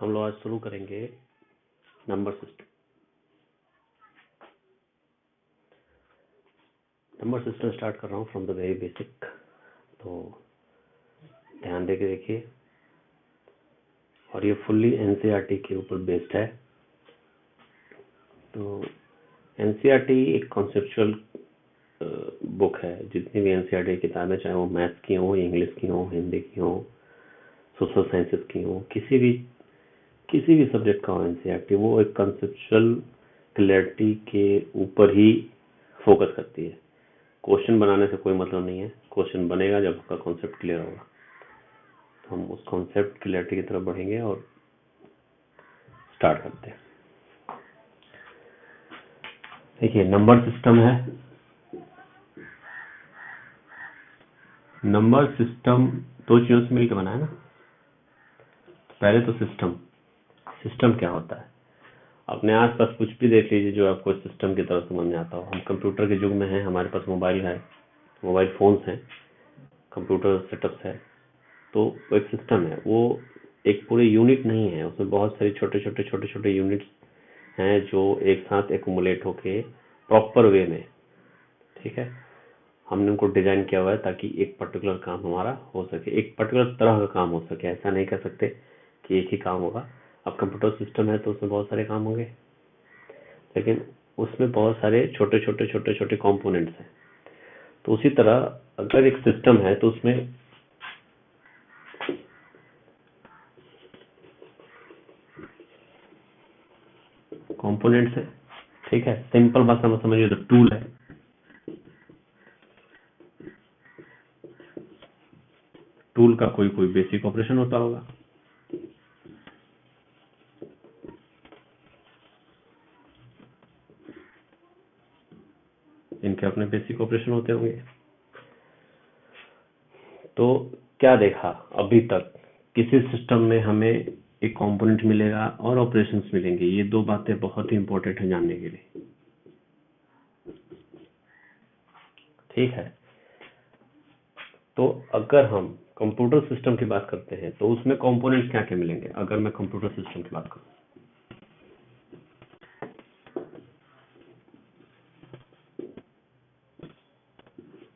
हम लोग आज शुरू करेंगे number system. Number system start कर रहा हूँ फ्रॉम द वेरी बेसिक, तो ध्यान देके देखिए। और ये फुल्ली एनसीईआरटी के ऊपर बेस्ड है। तो एनसीईआरटी एक कॉन्सेप्चुअल बुक है। जितनी भी एनसीईआरटी किताबें, चाहे वो मैथ्स की हो, इंग्लिश की हो, हिंदी की हो, सोशल साइंसेस की हो, किसी भी सब्जेक्ट का हो एनसीईआरटी, वो एक कॉन्सेप्चुअल क्लैरिटी के ऊपर ही फोकस करती है। क्वेश्चन बनाने से कोई मतलब नहीं है। क्वेश्चन बनेगा जब आपका कॉन्सेप्ट क्लियर होगा। तो हम उस कॉन्सेप्ट क्लैरिटी की तरफ बढ़ेंगे और स्टार्ट करते हैं। देखिए, नंबर सिस्टम है। नंबर सिस्टम दो चीजों से मिलकर बना है ना। पहले तो सिस्टम क्या होता है। अपने आसपास कुछ भी देख लीजिए जो आपको सिस्टम की तरफ समझ में आता हो। हम कंप्यूटर के युग में हैं, हमारे पास मोबाइल है, मोबाइल फोन्स हैं, कंप्यूटर सेटअप्स है। तो वो एक सिस्टम है। वो एक पूरे यूनिट नहीं है, उसमें बहुत सारी छोटे छोटे यूनिट्स हैं जो एक साथ एक्युमुलेट होके प्रॉपर वे में, ठीक है, हमने उनको डिजाइन किया हुआ है ताकि एक पर्टिकुलर काम हमारा हो सके, एक पर्टिकुलर तरह का काम हो सके। ऐसा नहीं कह सकते कि एक ही काम होगा। अब कंप्यूटर सिस्टम है तो उसमें बहुत सारे काम होंगे, लेकिन उसमें बहुत सारे छोटे छोटे कंपोनेंट्स हैं। तो उसी तरह अगर एक सिस्टम है तो उसमें कंपोनेंट्स है, ठीक है। सिंपल भाषा में समझिए तो टूल है। टूल का कोई बेसिक ऑपरेशन होता होगा। इनके अपने बेसिक ऑपरेशन होते होंगे। तो क्या देखा अभी तक, किसी सिस्टम में हमें एक कंपोनेंट मिलेगा और ऑपरेशंस मिलेंगे। ये दो बातें बहुत ही इंपॉर्टेंट है जानने के लिए, ठीक है। तो अगर हम कंप्यूटर सिस्टम की बात करते हैं तो उसमें कंपोनेंट्स क्या क्या मिलेंगे। अगर मैं कंप्यूटर सिस्टम की बात करूं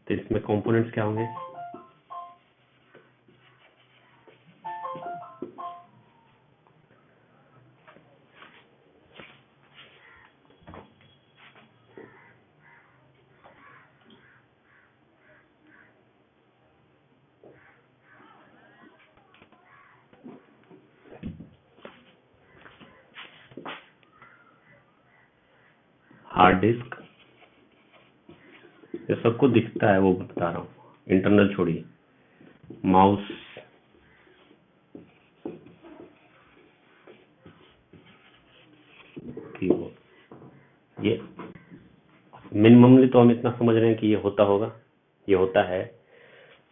तो इसमें कंपोनेंट्स क्या होंगे। हार्ड डिस्क, ये सबको दिखता है वो बता रहा हूँ, इंटरनल छोड़िए। माउस, कीबोर्ड, ये मिनिममली तो हम इतना समझ रहे हैं कि ये होता होगा, ये होता है।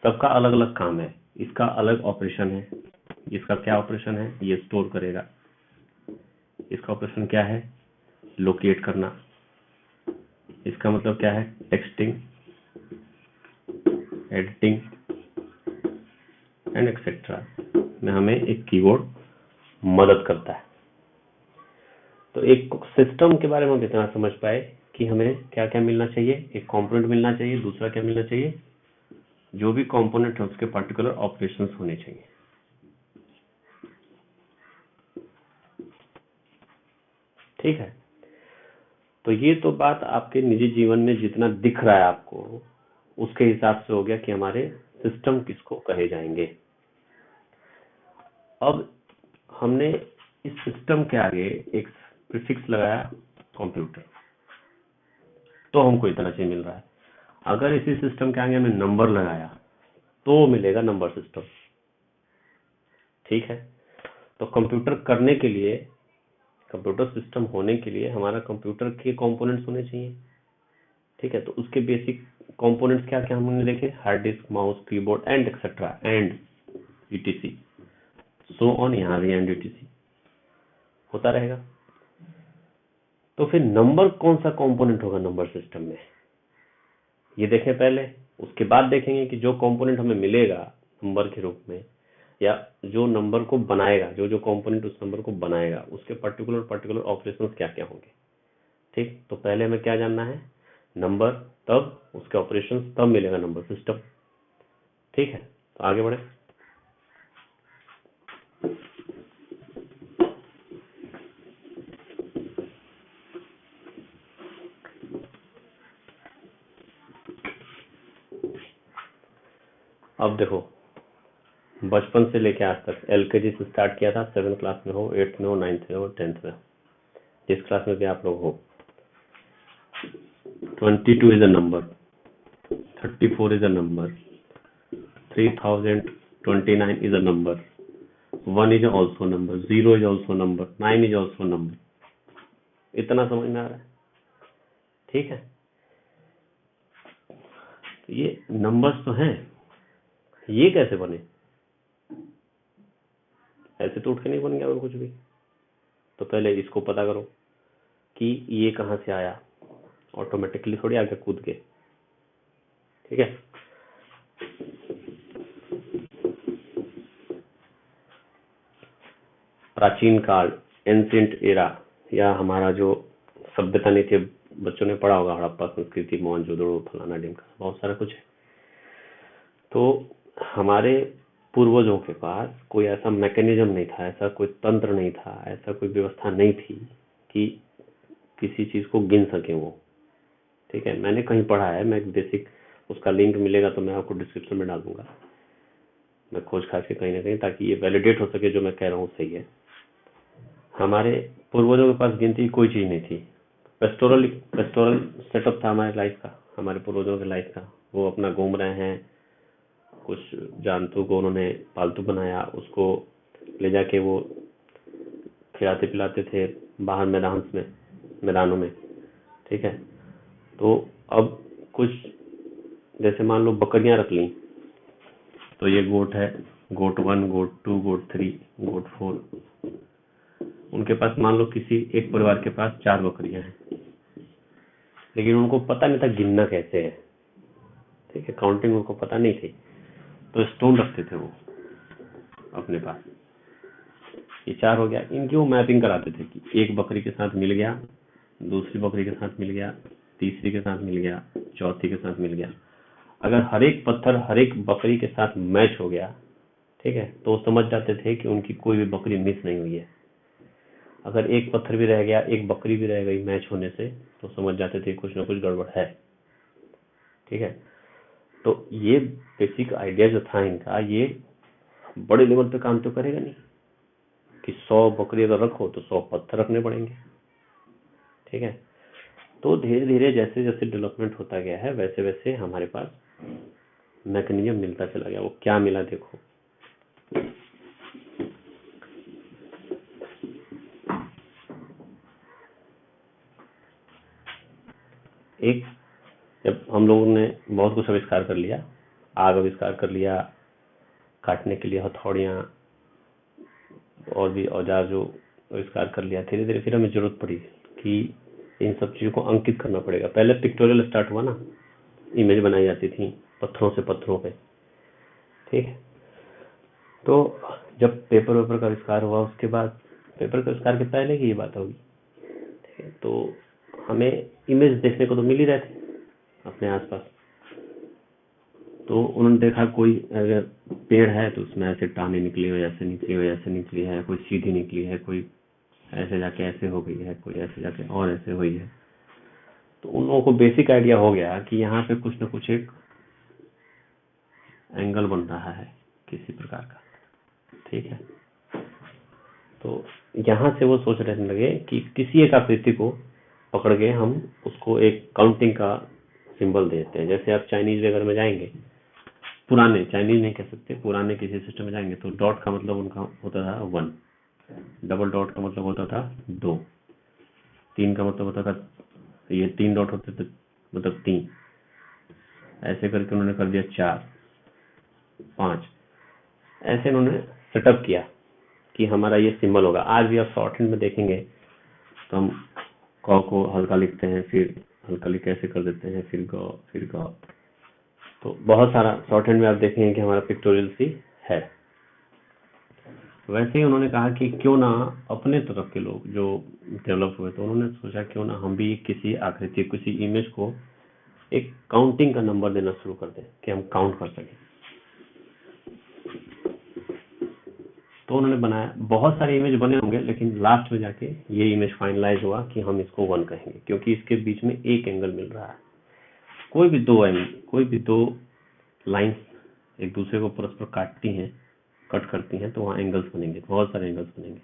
सबका अलग अलग काम है, इसका अलग ऑपरेशन है। इसका क्या ऑपरेशन है, ये स्टोर करेगा। इसका ऑपरेशन क्या है, लोकेट करना। इसका मतलब क्या है, टेक्सटिंग, एडिटिंग एंड एक्सेट्रा में हमें एक कीबोर्ड मदद करता है। तो एक सिस्टम के बारे में हम इतना समझ पाए कि हमें क्या क्या मिलना चाहिए। एक कंपोनेंट मिलना चाहिए, दूसरा क्या मिलना चाहिए, जो भी कंपोनेंट है उसके पर्टिकुलर ऑपरेशंस होने चाहिए, ठीक है। तो ये तो बात आपके निजी जीवन में जितना दिख रहा है आपको, उसके हिसाब से हो गया कि हमारे सिस्टम किसको कहे जाएंगे। अब हमने इस सिस्टम के आगे एक प्रीफिक्स लगाया, कंप्यूटर, तो हमको इतना चीज मिल रहा है। अगर इसी सिस्टम के आगे हमने नंबर लगाया तो मिलेगा नंबर सिस्टम, ठीक है। तो कंप्यूटर करने के लिए, कंप्यूटर सिस्टम होने के लिए हमारा कंप्यूटर के कंपोनेंट्स होने चाहिए, ठीक है। तो उसके बेसिक कंपोनेंट्स क्या क्या हमने देखे, hard disk, mouse, keyboard and etcetera and etc, so on. यहाँ भी एंड ईटीसी होता रहेगा। तो फिर नंबर कौन सा कंपोनेंट होगा नंबर सिस्टम में, ये देखें पहले। उसके बाद देखेंगे कि जो कंपोनेंट हमें मिलेगा नंबर के रूप में या जो नंबर को बनाएगा, जो जो कंपोनेंट उस नंबर को बनाएगा, उसके पर्टिकुलर ऑपरेशंस क्या क्या होंगे। ठीक, तो पहले हमें क्या जानना है, नंबर, तब उसके ऑपरेशंस, तब मिलेगा नंबर सिस्टम। ठीक है, तो आगे बढ़े। अब देखो, बचपन से लेके आज तक एलकेजी से स्टार्ट किया था, 7th क्लास में हो, 8th में हो, 9th में हो, 10th में हो, जिस क्लास में भी आप लोग हो, 22 is a number, 34 is a number, 3029 is a number, 1 is also number, 0 is also number, 9 is also number. इतना समझ में आ रहा है? ठीक है, तो ये नंबर्स तो हैं, ये कैसे बने? ऐसे तो उठ के नहीं बन गया और कुछ भी। तो पहले इसको पता करो कि ये कहाँ से आया, ऑटोमेटिकली थोड़ी आगे कूद के। ठीक है, प्राचीन काल, एंशिएंट एरा, या हमारा जो सभ्यता नहीं थी, बच्चों ने पढ़ा होगा, हड़प्पा संस्कृति, मोहनजोदड़ो, फलाना ढिमका, बहुत सारा कुछ है। तो हमारे पूर्वजों के पास कोई ऐसा मैकेनिज्म नहीं था, ऐसा कोई तंत्र नहीं था, ऐसा कोई व्यवस्था नहीं थी कि किसी चीज को गिन सके वो। ठीक है, मैंने कहीं पढ़ा है, मैं बेसिक उसका लिंक मिलेगा तो मैं आपको डिस्क्रिप्शन में डाल दूंगा, मैं खोज खाज के कहीं ना कहीं, ताकि ये वैलिडेट हो सके जो मैं कह रहा हूँ सही है। हमारे पूर्वजों के पास गिनती की कोई चीज नहीं थी। पेस्टोरल सेटअप था हमारे लाइफ का, हमारे पूर्वजों के लाइफ का। वो अपना घूम रहे हैं, कुछ जंतु को उन्होंने पालतू बनाया, उसको ले जाके वो खिलाते पिलाते थे बाहर मैदानों में। ठीक है, तो अब कुछ जैसे मान लो बकरियां रख ली, तो ये गोट है, गोट 1, गोट 2, गोट 3, गोट 4। उनके पास मान लो किसी एक परिवार के पास 4 बकरियां हैं, लेकिन उनको पता नहीं था गिनना कैसे है। ठीक है, काउंटिंग उनको पता नहीं थी, तो स्टोन रखते थे वो अपने पास। ये 4 हो गया, इनकी वो मैपिंग कराते थे कि एक बकरी के साथ मिल गया, दूसरी बकरी के साथ मिल गया, तीसरी के साथ मिल गया, चौथी के साथ मिल गया। अगर हर एक पत्थर हर एक बकरी के साथ मैच हो गया, ठीक है, तो समझ जाते थे कि उनकी कोई भी बकरी मिस नहीं हुई है। अगर एक पत्थर भी रह गया, एक बकरी भी रह गई मैच होने से, तो समझ जाते थे कुछ ना कुछ गड़बड़ है। ठीक है, तो ये बेसिक आइडिया जो था इनका, ये बड़े लेवल पे काम तो करेगा नहीं कि 100 बकरी अगर रखो तो 100 पत्थर रखने पड़ेंगे। ठीक है, तो धीरे धीरे जैसे जैसे डेवलपमेंट होता गया है, वैसे वैसे हमारे पास मैकेनिज्म मिलता चला गया। वो क्या मिला देखो, एक, जब हम लोगों ने बहुत कुछ आविष्कार कर लिया, आग आविष्कार कर लिया, काटने के लिए हथौड़ियां और भी औजार जो आविष्कार कर लिया, धीरे धीरे फिर हमें जरूरत पड़ी कि इन सब चीजों को अंकित करना पड़ेगा। पहले पिक्टोरियल स्टार्ट हुआ ना, इमेज बनाई जाती थी पत्थरों से पत्थरों पे। ठीक है, तो जब पेपर वेपर का आविष्कार हुआ, उसके बाद पेपर के आविष्कार के पहले की ये बात होगी, ठीक है, तो हमें इमेज देखने को तो मिल ही रहे थे अपने आसपास। तो उन्होंने देखा कोई अगर पेड़ है तो उसमें ऐसे टाने निकली हो, ऐसे निकली हो, ऐसे निकली है, कोई सीधी निकली है, कोई ऐसे जाके ऐसे हो गई है, कोई ऐसे जाके और ऐसे हुई है। तो उन लोगों को बेसिक आइडिया हो गया कि यहाँ पे कुछ ना कुछ एक एंगल बन रहा है किसी प्रकार का। ठीक है, तो यहाँ से वो सोच रहे लगे कि किसी एक आकृति को पकड़ के हम उसको एक काउंटिंग का सिंबल देते हैं। जैसे आप चाइनीज वगैरह में जाएंगे, पुराने चाइनीज नहीं कह सकते, पुराने किसी सिस्टम में जाएंगे तो डॉट का मतलब उनका होता था 1, डबल डॉट का मतलब होता था 2, 3 का मतलब होता था, ये 3 डॉट होते थे मतलब 3, ऐसे करके उन्होंने कर दिया 4, 5, ऐसे उन्होंने सेटअप किया कि हमारा ये सिंबल होगा। आज भी आप शॉर्ट हैंड में देखेंगे तो हम क को हल्का लिखते हैं, फिर हल्का लिख ऐसे कर देते हैं, फिर ग। तो बहुत सारा शॉर्ट हैंड में आप देखेंगे कि हमारा पिक्टोरियल सी है। वैसे ही उन्होंने कहा कि क्यों ना अपने तरफ के लोग जो डेवलप हुए, तो उन्होंने सोचा क्यों ना हम भी किसी आकृति, किसी इमेज को एक काउंटिंग का नंबर देना शुरू कर दें कि हम काउंट कर सकें। तो उन्होंने बनाया, बहुत सारे इमेज बने होंगे, लेकिन लास्ट में जाके ये इमेज फाइनलाइज हुआ कि हम इसको 1 कहेंगे, क्योंकि इसके बीच में एक एंगल मिल रहा है। कोई भी दो लाइंस एक दूसरे को परस्पर काटती हैं, कट करती हैं, तो वहाँ एंगल्स बनेंगे, बहुत सारे एंगल्स बनेंगे।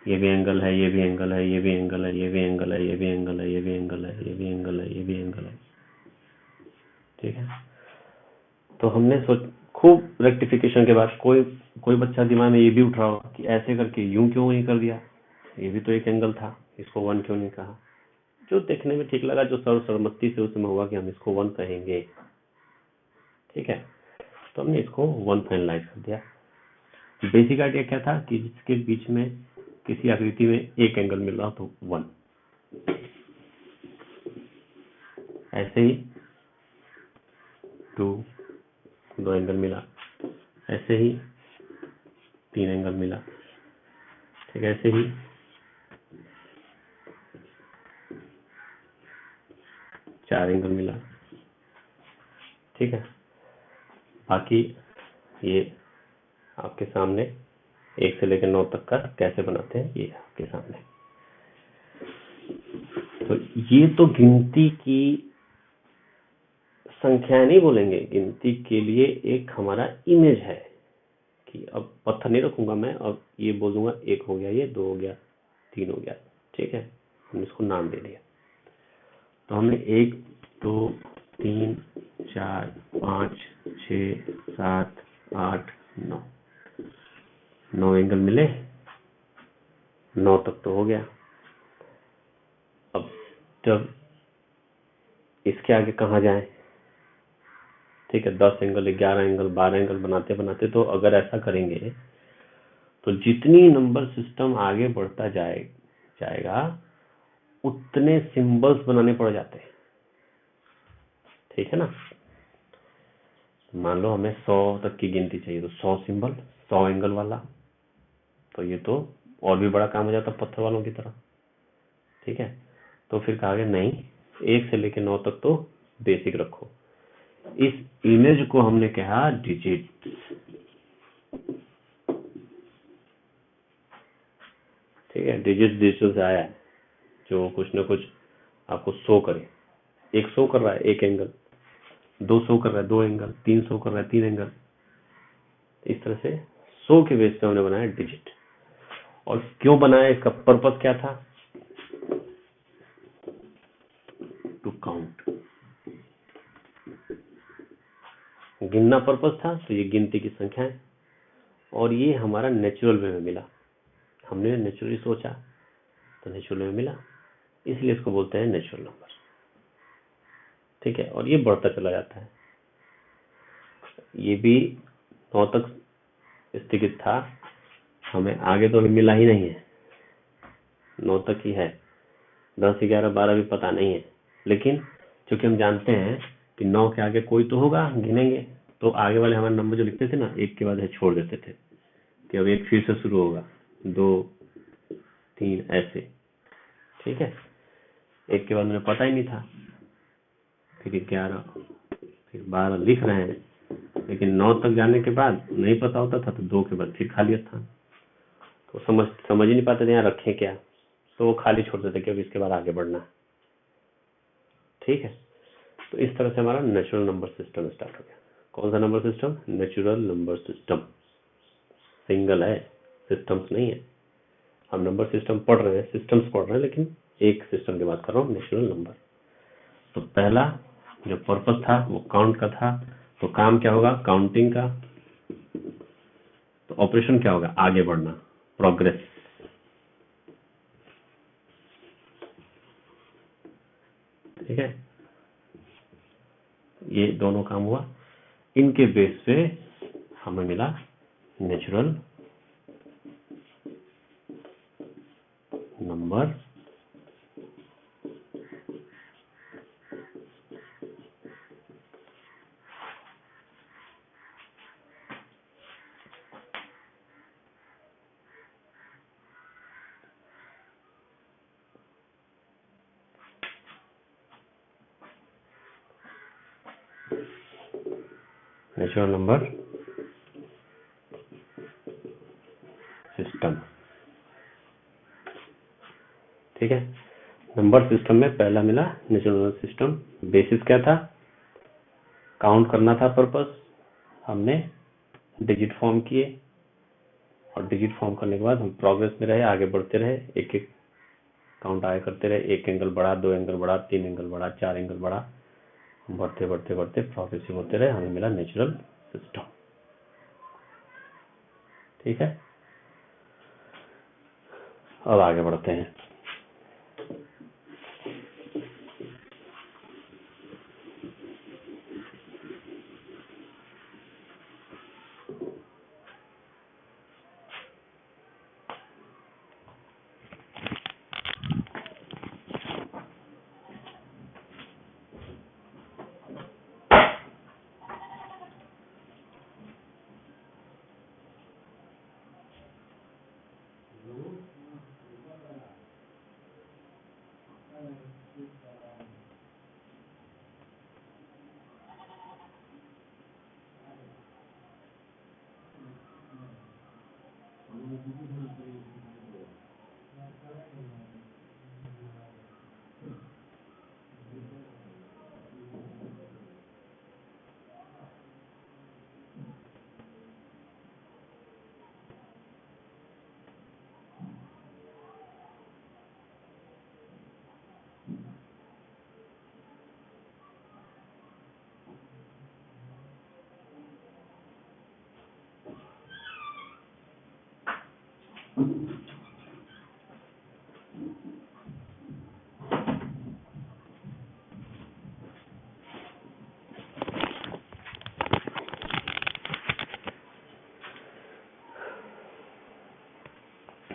ये भी एंगल है, ये भी एंगल है, ये भी एंगल है, ये भी एंगल है, ये भी एंगल है, ये भी एंगल है, ये भी एंगल है, ये भी एंगल है। ठीक है, तो हमने खूब रेक्टिफिकेशन के बाद कोई बच्चा दिमाग में ये भी उठ रहा होगा कि ऐसे करके यूं क्यों नहीं कर दिया, ये भी तो एक एंगल था, इसको 1 क्यों नहीं कहा। जो देखने में ठीक लगा, जो सर्वसम्मति से उसमें हुआ कि हम इसको 1 कहेंगे। ठीक है, तो हमने इसको 1 फाइनलाइज कर दिया। बेसिक आइडिया क्या था कि जिसके बीच में किसी आकृति में एक एंगल मिल रहा तो 1, ऐसे ही 2 एंगल मिला, ऐसे ही 3 एंगल मिला, ठीक है, ऐसे ही 4 एंगल मिला। ठीक है, बाकी ये आपके सामने 1 से लेकर 9 तक का कैसे बनाते हैं, ये आपके सामने। तो ये तो गिनती की संख्या नहीं बोलेंगे, गिनती के लिए एक हमारा इमेज है कि अब पत्थर नहीं रखूंगा मैं, अब ये बोलूंगा 1 हो गया, ये 2 हो गया, 3 हो गया। ठीक है, हमने इसको नाम दे दिया। तो हमने 1 2 3 4 5 6 7 8 9 एंगल मिले, 9 तक तो हो गया। अब जब इसके आगे कहाँ जाए, ठीक है, 10 एंगल 11 एंगल 12 एंगल बनाते बनाते, तो अगर ऐसा करेंगे तो जितनी नंबर सिस्टम आगे बढ़ता जाएगा उतने सिंबल्स बनाने पड़ जाते हैं। ठीक है ना, मान लो हमें 100 तक की गिनती चाहिए, तो 100 सिंबल 100 एंगल वाला, तो ये तो और भी बड़ा काम हो जाता पत्थर वालों की तरह। ठीक है, तो फिर कहा गया नहीं, 1 से लेकर 9 तक तो बेसिक रखो। इस इमेज को हमने कहा डिजिट। ठीक है, डिजिटल से आया है, जो कुछ ना कुछ आपको शो करे। 1 शो कर रहा है 1 एंगल, 2 शो कर रहा है 2 एंगल, 3 शो कर रहा है 3 एंगल। इस तरह से शो के बेस पे हमने बनाया डिजिट। और क्यों बनाया, इसका पर्पस क्या था, टू काउंट, गिनना पर्पस था। तो ये गिनती की संख्या है, और ये हमारा नेचुरल वे में मिला, हमने नेचुरली सोचा तो नेचुरल में मिला, इसलिए इसको बोलते हैं नेचुरल नंबर। ठीक है, और ये बढ़ता चला जाता है, ये भी 9 तक स्थगित था, हमें आगे तो अभी मिला ही नहीं है, 9 तक ही है, 10 11 12 भी पता नहीं है। लेकिन क्योंकि हम जानते हैं कि 9 के आगे कोई तो होगा, गिनेंगे, तो आगे वाले हमारे नंबर जो लिखते थे ना, 1 के बाद छोड़ देते थे कि अब 1 फिर से शुरू होगा, 2 3 ऐसे। ठीक है, 1 के बाद मुझे पता ही नहीं था, फिर 11 फिर 12 लिख रहे हैं, लेकिन 9 तक जाने के बाद नहीं पता होता था, तो 2 के बाद फिर खाली स्थान, तो समझ ही नहीं पाते थे यहाँ रखें क्या, तो वो खाली छोड़ देते कि अब इसके बाद आगे बढ़ना है। ठीक है, तो इस तरह से हमारा नेचुरल नंबर सिस्टम स्टार्ट हो गया। कौन सा number system, natural number system. Single है, सिस्टम्स नहीं है। हम नंबर सिस्टम पढ़ रहे हैं, सिस्टम्स पढ़ रहे हैं, लेकिन एक सिस्टम की बात कर रहा हूँ, नेचुरल नंबर। तो पहला जो पर्पस था वो काउंट का था, तो काम क्या होगा, काउंटिंग का। तो ऑपरेशन क्या होगा, आगे बढ़ना, प्रोग्रेस। ठीक है, ये दोनों काम हुआ, इनके बेस पे हमें मिला natural number natural number system. ठीक है, नंबर सिस्टम में पहला मिला नेचुरल नंबर सिस्टम। बेसिस क्या था? काउंट करना था पर्पस। हमने डिजिट फॉर्म किए और डिजिट फॉर्म करने के बाद हम प्रोग्रेस में रहे, आगे बढ़ते रहे, एक एक काउंट आगे करते रहे। एक एंगल बढ़ा, 2 एंगल बढ़ा, 3 एंगल बढ़ा, 4 एंगल बढ़ा, बढ़ते बढ़ते बढ़ते प्रोग्रेसिव होते रहे, हमें मिला नेचुरल सिस्टम। ठीक है, अब आगे बढ़ते हैं।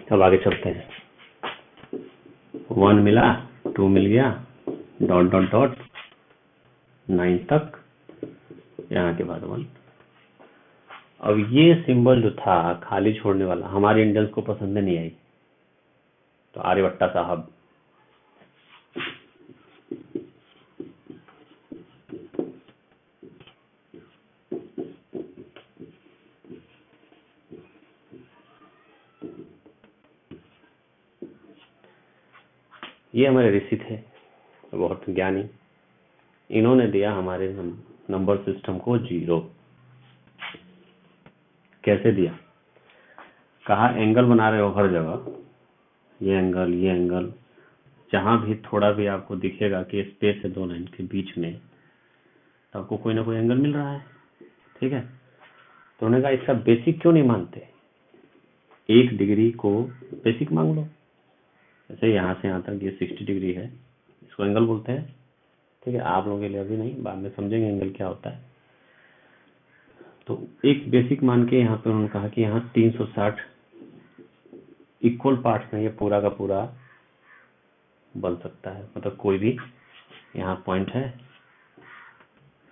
अब आगे चलते हैं। 1 मिला, 2 मिल गया, डॉट डॉट डॉट 9 तक, यहाँ के बाद 1। अब ये सिंबल जो था खाली छोड़ने वाला, हमारे इंडियंस को पसंद नहीं आई, तो आर्यभट्टा साहब ये हमारे ऋषि थे, बहुत ज्ञानी। इन्होंने दिया हमारे नंबर सिस्टम को 0। कैसे दिया? कहा एंगल बना रहे हो हर जगह, ये एंगल, जहां भी थोड़ा भी आपको दिखेगा कि स्पेस है 2 लाइन के बीच में, तो आपको कोई ना कोई एंगल मिल रहा है। ठीक है, तो उन्होंने कहा इसका बेसिक क्यों नहीं मानते? 1 डिग्री को बेसिक मांग लो। जैसे यहाँ से यहाँ तक ये 60 डिग्री है, इसको एंगल बोलते हैं। ठीक है, आप लोगों के लिए अभी नहीं, बाद में समझेंगे एंगल क्या होता है। तो एक बेसिक मान के यहाँ पे उन्होंने कहा कि यहाँ 360 इक्वल पार्ट्स में ये पूरा का पूरा बन सकता है। मतलब कोई भी यहाँ पॉइंट है,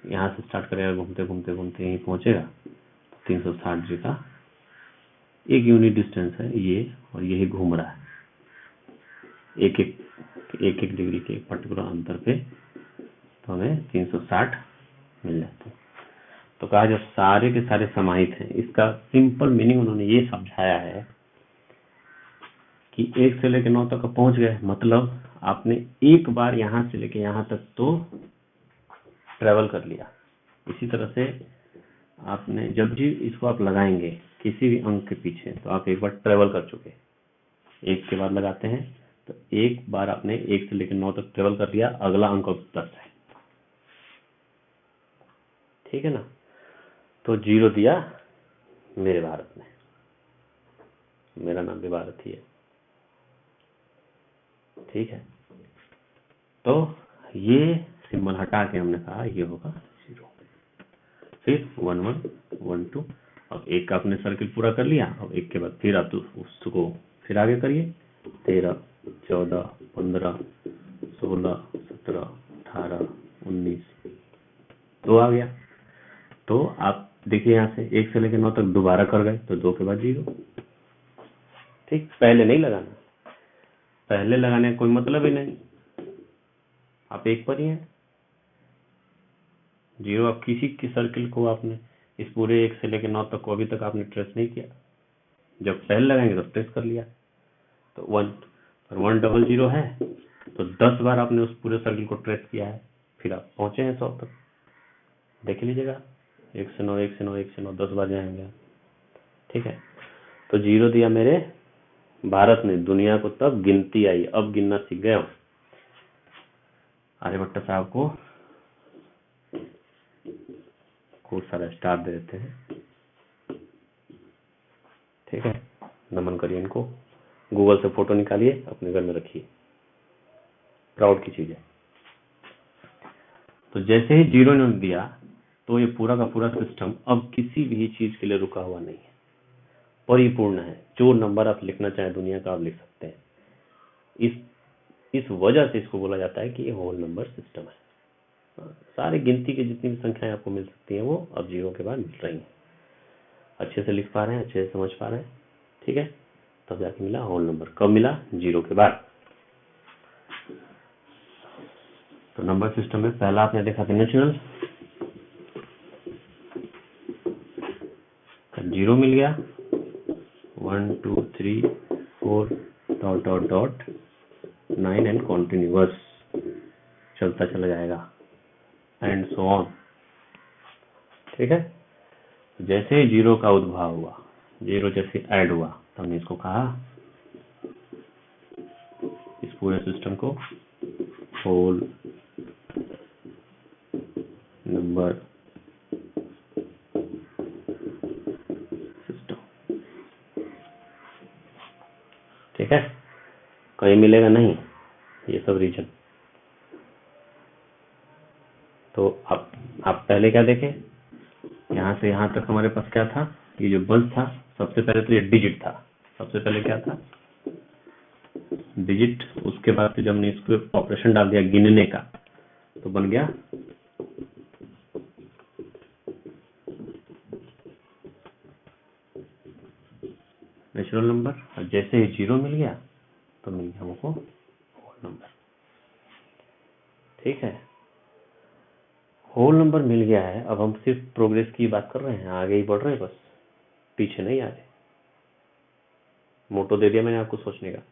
यहाँ से स्टार्ट करेगा, घूमते घूमते घूमते यहीं पहुंचेगा, तो 360 डिग्री का एक यूनिट डिस्टेंस है ये, और यही घूम रहा है एक एक डिग्री के पर्टिकुलर अंतर पे, तो हमें 360 मिल जाते हैं। तो कहा जो सारे के सारे समाहित हैं, इसका सिंपल मीनिंग उन्होंने ये समझाया है कि 1 से लेकर 9 तक पहुंच गए, मतलब आपने एक बार यहाँ से लेकर यहाँ तक तो ट्रेवल कर लिया। इसी तरह से आपने जब भी इसको आप लगाएंगे किसी भी अंक के पीछे, तो आप एक बार ट्रेवल कर चुके। 1 के बाद लगाते हैं तो एक बार आपने 1 से लेकर 9 तक ट्रेवल कर लिया, अगला अंक 10 है। ठीक है ना? तो 0 दिया मेरे भारत में, मेरा नाम भी भारत ही है। ठीक है, तो ये सिंबल हटा के हमने कहा ये होगा 0। फिर 1 1 1 2, अब 1 का आपने सर्किल पूरा कर लिया। अब 1 के बाद फिर आप उसको फिर आगे करिए, 13 14 15 16 17 18 19 2 आ गया। तो आप देखिए यहाँ से 1 से लेकर 9 तक दोबारा कर गए, तो 2 के बाद 0। ठीक, पहले नहीं लगाना, पहले लगाने का कोई मतलब ही नहीं, आप 1 पर ही हैं। जीरो आप किसी की सर्किल को आपने इस पूरे 1 से लेकर 9 तक को अभी तक आपने ट्रेस नहीं किया, जब पहले लगाएंगे तो ट्रेस कर लिया। तो 1 और 100 है तो 10 बार आपने उस पूरे सर्किल को ट्रेस किया है, फिर आप पहुंचे हैं 100 तक। देख लीजिएगा 1 से 9 1 से 9 1 से 9 10 बार जाएंगे। ठीक है, तो जीरो दिया मेरे भारत ने, दुनिया को तब गिनती आई, अब गिनना सीख गए हम। आर्यभट्ट साहब को खूब सारा स्टार दे देते हैं। ठीक है, नमन करिए इनको, गूगल से फोटो निकालिए, अपने घर में रखिए, प्राउड की चीज है। तो जैसे ही जीरो ने दिया तो ये पूरा का पूरा सिस्टम अब किसी भी चीज के लिए रुका हुआ नहीं है, परिपूर्ण है। जो नंबर आप लिखना चाहें दुनिया का आप लिख सकते हैं। इस वजह से इसको बोला जाता है कि ये होल नंबर सिस्टम है। सारे गिनती की जितनी भी संख्याएं आपको मिल सकती हैं वो अब जीरो के बाद मिल रही हैं। अच्छे से लिख पा रहे हैं, अच्छे से समझ पा रहे हैं। ठीक है, तब जाके मिला होल नंबर। कब मिला? जीरो के बाद। तो नंबर सिस्टम में पहला आपने देखा था नेचुरल, जीरो मिल गया, 1 2 3 4 dot dot dot 9 and continuous चलता चला जाएगा एंड सो ऑन। ठीक है, जैसे ही जीरो का उद्भव हुआ, जीरो जैसे ऐड हुआ, तो हमने इसको कहा, इस पूरे सिस्टम को होल नंबर सिस्टम। ठीक है, कहीं मिलेगा नहीं ये सब रीजन। तो आप पहले क्या देखें, यहाँ से यहाँ तक हमारे पास क्या था, ये जो बंच था, सबसे पहले तो ये डिजिट था। सबसे पहले क्या था? डिजिट। उसके बाद जब हमने इसको ऑपरेशन डाल दिया गिनने का, तो बन गया नेचुरल नंबर। और जैसे ही जीरो मिल गया तो मिल गया हमको होल नंबर। ठीक है, होल नंबर मिल गया है। अब हम सिर्फ प्रोग्रेस की बात कर रहे हैं, आगे ही बढ़ रहे हैं, बस पीछे नहीं आ रहे। मोटो दे दिया मैंने आपको सोचने का,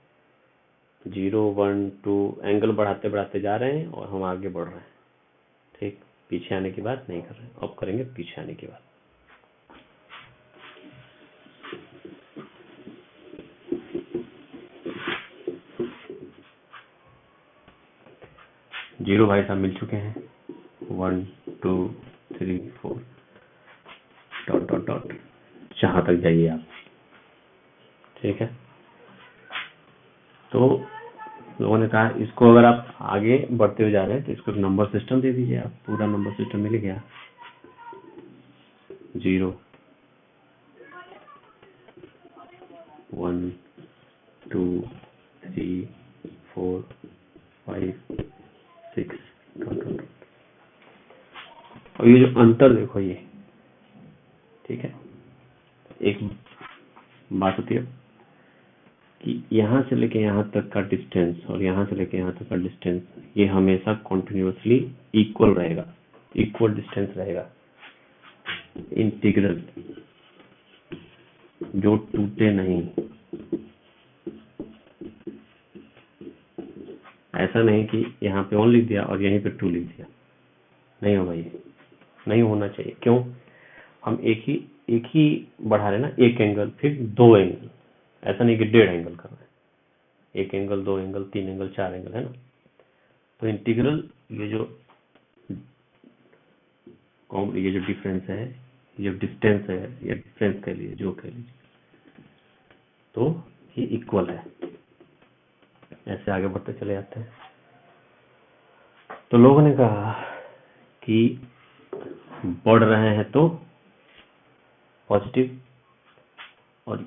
0 1 2 एंगल बढ़ाते बढ़ाते जा रहे हैं और हम आगे बढ़ रहे हैं। ठीक, पीछे आने की बात नहीं कर रहे हैं, अब करेंगे पीछे आने की बात। जीरो भाई साहब मिल चुके हैं, 1 2 3 4 डॉट डॉट डॉट जहां तक जाइए आप। ठीक है, तो लोगों ने कहा इसको अगर आप आगे बढ़ते हुए जा रहे हैं तो इसको नंबर सिस्टम दे दीजिए आप। पूरा नंबर सिस्टम मिल गया, 0 1 2 3 4 5 6 डॉट डॉट डॉट। और ये जो अंतर देखो ये, ठीक है, एक बात होती है कि यहाँ से लेके यहाँ तक का डिस्टेंस और यहाँ से लेके यहाँ तक का डिस्टेंस, ये हमेशा कॉन्टिन्यूसली इक्वल रहेगा, इक्वल डिस्टेंस रहेगा, इंटीग्रल, जो टूटे नहीं। ऐसा नहीं कि यहाँ पे 1 लिख दिया और यहीं पे 2 लिख दिया, नहीं होगा, ये नहीं होना चाहिए। क्यों? हम एक ही बढ़ा रहे ना, एक एंगल फिर 2 एंगल, ऐसा नहीं कि 1.5 एंगल कर रहे हैं, 1 एंगल 2 एंगल 3 एंगल 4 एंगल, है ना। तो इंटीग्रल ये जो डिफरेंस है, ये डिस्टेंस है, या डिफरेंस कह लीजिए, जो कह लीजिए, तो ये इक्वल है। ऐसे आगे बढ़ते चले जाते हैं। तो लोगों ने कहा कि बढ़ रहे हैं तो पॉजिटिव, और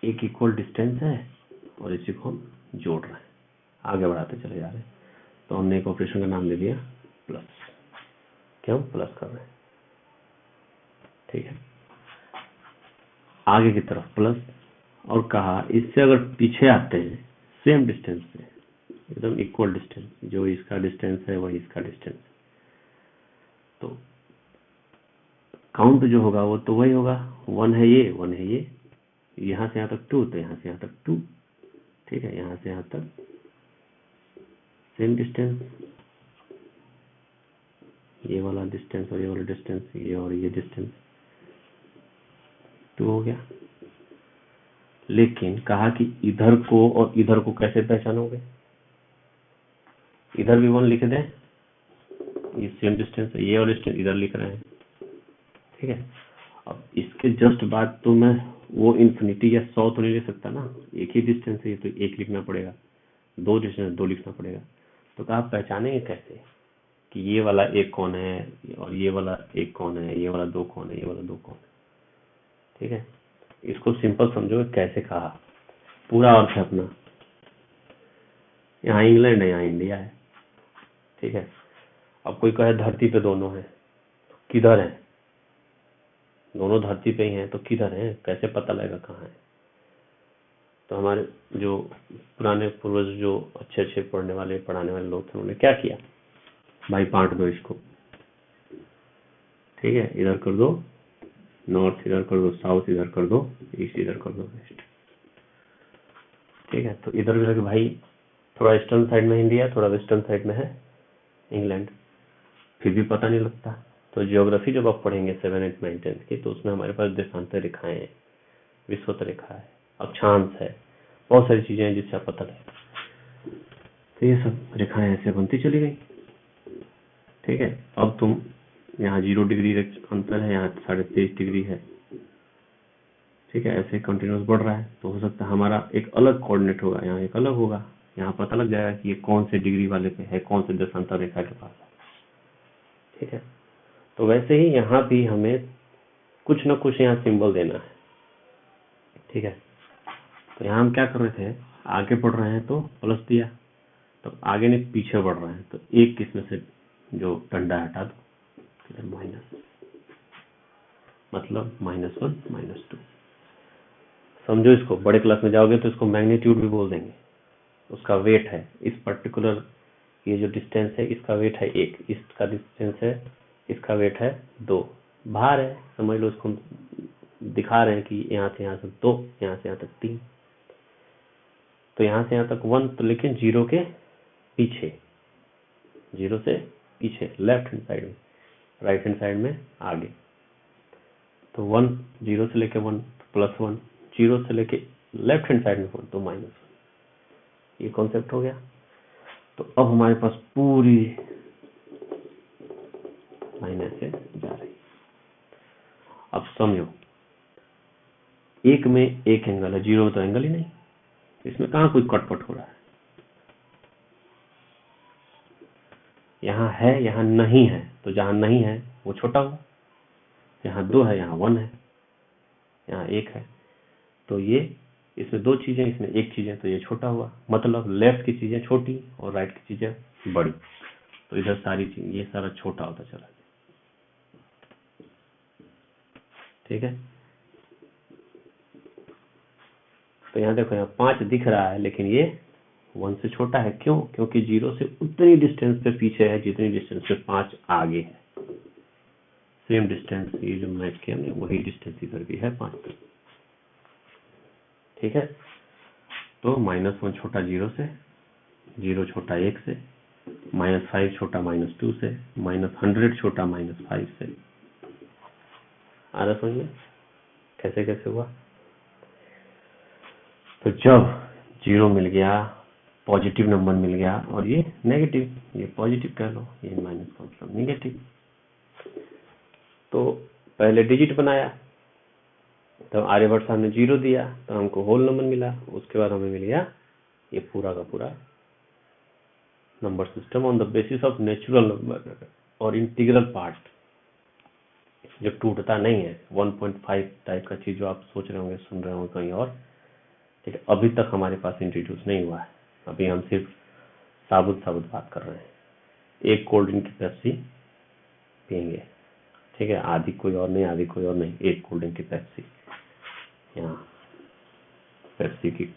एक इक्वल डिस्टेंस है और इसी को हम जोड़ रहे हैं, आगे बढ़ाते चले जा रहे हैं। तो हमने एक ऑपरेशन का नाम दे दिया प्लस, क्यों प्लस कर रहे हैं। ठीक है, आगे की तरफ प्लस, और कहा इससे अगर पीछे आते हैं सेम डिस्टेंस से, एकदम इक्वल डिस्टेंस, जो इसका डिस्टेंस है वही इसका डिस्टेंस, तो काउंट जो होगा वो तो वही होगा, 1 है ये, 1 है ये, यहाँ से यहाँ तक 2, तो यहाँ से यहाँ तक 2, ठीक है, यहाँ से यहाँ तक सेम डिस्टेंस, ये वाला डिस्टेंस और ये वाला डिस्टेंस, ये और ये डिस्टेंस 2 हो गया। लेकिन कहा कि इधर को और इधर को कैसे पहचानोगे, इधर भी 1 लिख दें, ये सेम डिस्टेंस है, ये और डिस्टेंस इधर लिख रहे हैं, ठीक है। अब इसके जस्ट बाद तो मैं वो इन्फिनिटी या 100 तो नहीं ले सकता ना, एक ही डिस्टेंस है तो 1 लिखना पड़ेगा, 2 डिस्टेंस 2 लिखना पड़ेगा। तो कहा पहचानेंगे कैसे कि ये वाला 1 कौन है और ये वाला 1 कौन है, ये वाला 2 कौन है, ये वाला 2 कौन है, ठीक है। इसको सिंपल समझो कैसे कहा, पूरा अर्थ है अपना, यहाँ इंग्लैंड है, यहाँ इंडिया है, ठीक है। अब कोई कहे धरती पे दोनों है, किधर है, दोनों धरती पे ही हैं तो किधर है, कैसे पता लगेगा कहाँ है। तो हमारे जो पुराने पूर्वज जो अच्छे अच्छे पढ़ने वाले पढ़ाने वाले लोग थे, उन्होंने क्या किया, भाई बांट दो इसको, ठीक है, इधर कर दो नॉर्थ, इधर कर दो साउथ, इधर कर दो ईस्ट, इधर कर दो वेस्ट, ठीक है। तो इधर भी लगे भाई थोड़ा ईस्टर्न साइड में इंडिया, थोड़ा वेस्टर्न साइड में है इंग्लैंड, फिर भी पता नहीं लगता। तो जियोग्राफी जब आप पढ़ेंगे 7, 8, 9, 10 की, तो उसमें हमारे पास देशांतर रेखाएं हैं, विषुवत रेखा है, अक्षांश है, बहुत सारी चीजें हैं जिससे आप पता लगे। तो ये सब रेखाएं ऐसे बनती चली गई, ठीक है। अब तुम यहाँ 0 डिग्री अंतर है, यहाँ 23.5 डिग्री है, ठीक है, ऐसे कंटिन्यूस बढ़ रहा है। तो हो सकता है हमारा एक अलग कोऑर्डिनेट होगा, यहाँ एक अलग होगा, यहाँ पता लग जाएगा कि ये कौन से डिग्री वाले पे है, कौन से देशांतर रेखा के पास है, ठीक है। तो वैसे ही यहाँ भी हमें कुछ न कुछ यहाँ सिंबल देना है, ठीक है। तो यहाँ हम क्या कर रहे थे, आगे बढ़ रहे हैं तो प्लस दिया, तो आगे नहीं पीछे बढ़ रहे हैं तो एक किस्म से जो डंडा हटा दो, इधर माइनस, मतलब -1 -2। समझो इसको, बड़े क्लास में जाओगे तो इसको मैग्नीट्यूड भी बोल देंगे, उसका वेट है, इस पर्टिकुलर ये जो डिस्टेंस है इसका वेट है 1, इसका डिस्टेंस है, इसका वेट है 2, भार है, समझ लो इसको दिखा रहे हैं कि यहाँ से यहाँ तक 2, यहाँ से यहाँ तक 3, तो यहाँ से यहाँ तक 1, तो लेकिन 0 के पीछे, 0 से पीछे लेफ्ट हैंड साइड में, राइट हैंड साइड में आगे। तो 1 0 से लेके 1 +1, 0 से लेके लेफ्ट हैंड साइड में 1 तो -1, ये कॉन्सेप्ट हो गया। तो अब हमारे पास पूरी लाइन ऐसे जा रही। अब समझो, 1 में एक एंगल है, 0 में तो एंगल ही नहीं, इसमें कहाँ कोई कटपट हो रहा है, यहाँ है यहाँ नहीं है, तो जहाँ नहीं है वो छोटा हुआ, यहाँ 2 है यहाँ 1 है, यहाँ 1 है, तो ये इसमें 2 चीजें, इसमें 1 चीज है, तो ये छोटा हुआ, मतलब लेफ्ट की चीजें छोटी और राइट की चीजें बड़ी, तो इधर सारी चीज ये सारा छोटा होता चला गया, ठीक है। तो यहाँ देखो, यहाँ 5 दिख रहा है लेकिन ये 1 से छोटा है, क्यों, क्योंकि 0 से उतनी डिस्टेंस पे पीछे है जितनी डिस्टेंस पे 5 आगे है, सेम डिस्टेंस, ये जो मैच किया हमने वही डिस्टेंस इधर भी है 5 तक, ठीक है। तो -1 छोटा 0 से, 0 छोटा 1 से, -5 छोटा -2 से, -100 छोटा -5 से। आ रहा समझ में कैसे कैसे हुआ। तो जब 0 मिल गया, पॉजिटिव नंबर मिल गया, और ये नेगेटिव, ये पॉजिटिव कह लो, ये माइनस का मतलब नेगेटिव, तो पहले डिजिट बनाया, तो आर्यभट्ट साहब ने 0 दिया तो हमको होल नंबर मिला, उसके बाद हमें मिल गया ये पूरा का पूरा number system on the basis of natural number और इंटीग्रल पार्ट, जो टूटता नहीं है, 1.5 टाइप का चीज जो आप सोच रहे होंगे, सुन रहे होंगे कहीं और, ठीक है, अभी तक हमारे पास इंट्रोड्यूस नहीं हुआ है, अभी हम सिर्फ साबुत बात कर रहे हैं। एक कोल्ड ड्रिंक की पेप्सी पियेंगे, ठीक है, आधी कोई और नहीं, आधी कोई और नहीं, एक कोल्ड ड्रिंक की पेप्सी, यहाँ पेप्सी की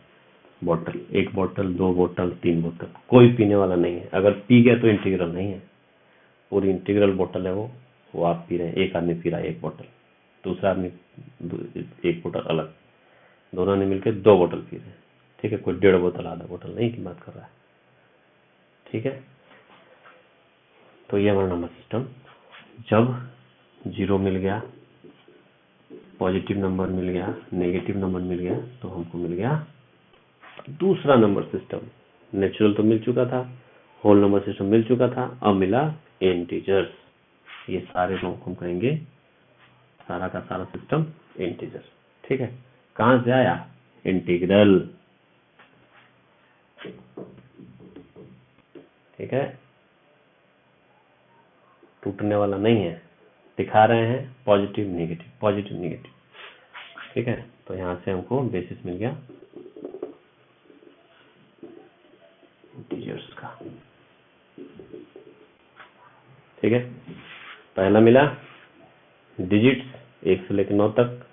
बोतल, 1 बोतल 2 बोतल 3 बोतल, कोई पीने वाला नहीं है, अगर पी गया तो इंटीग्रल नहीं है, पूरी इंटीग्रल बोतल है वो वो आप पी रहे हैं, एक आदमी पी रहा है 1 बोतल, दूसरा आदमी 1 बोतल अलग, दोनों ने मिलकर 2 बोतल पी रहे हैं, ठीक है। कोई 1.5 बोतल आधा बोतल नहीं की बात कर रहा है, ठीक है। तो ये हमारा नंबर सिस्टम, जब 0 मिल गया, पॉजिटिव नंबर मिल गया, नेगेटिव नंबर मिल गया, तो हमको मिल गया दूसरा नंबर सिस्टम। नेचुरल तो मिल चुका था, होल नंबर सिस्टम मिल चुका था, अब मिला इंटीजर्स। ये सारे लोग हम कहेंगे सारा का सारा सिस्टम इंटीजर, ठीक है। कहां से आया? इंटीग्रल, ठीक है, टूटने वाला नहीं है। दिखा रहे हैं पॉजिटिव नेगेटिव, पॉजिटिव नेगेटिव, ठीक है। तो यहां से हमको बेसिस मिल गया इंटीजर्स का, ठीक है। पहला मिला डिजिट्स 1 से लेकर 9 तक,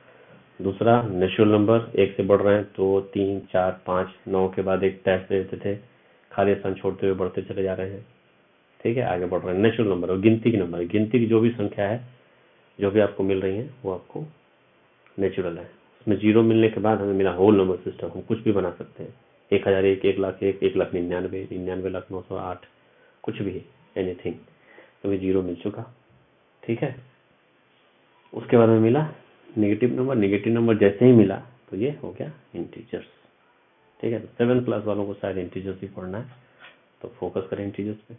दूसरा नेचुरल नंबर 1 से बढ़ रहे हैं, 2 3 4 5, 9 के बाद एक डैश दे देते थे, खाली स्थान छोड़ते हुए बढ़ते चले जा रहे हैं, ठीक है। आगे बढ़ रहे हैं नेचुरल नंबर, और गिनती की नंबर, गिनती की जो भी संख्या है, जो भी आपको मिल रही है वो आपको नेचुरल है। उसमें 0 मिलने के बाद हमें मिला होल नंबर सिस्टम, हम कुछ भी बना सकते हैं, 1001, 1,01, 1,99, 99,908, कुछ भी, एनीथिंग, क्योंकि 0 मिल चुका, ठीक है। उसके बाद में मिला नेगेटिव नंबर, नेगेटिव नंबर जैसे ही मिला तो ये हो गया इंटीजर्स, ठीक है। तो 7 क्लास वालों को शायद इंटीजर्स ही पढ़ना है, तो फोकस करें इंटीजर्स पे।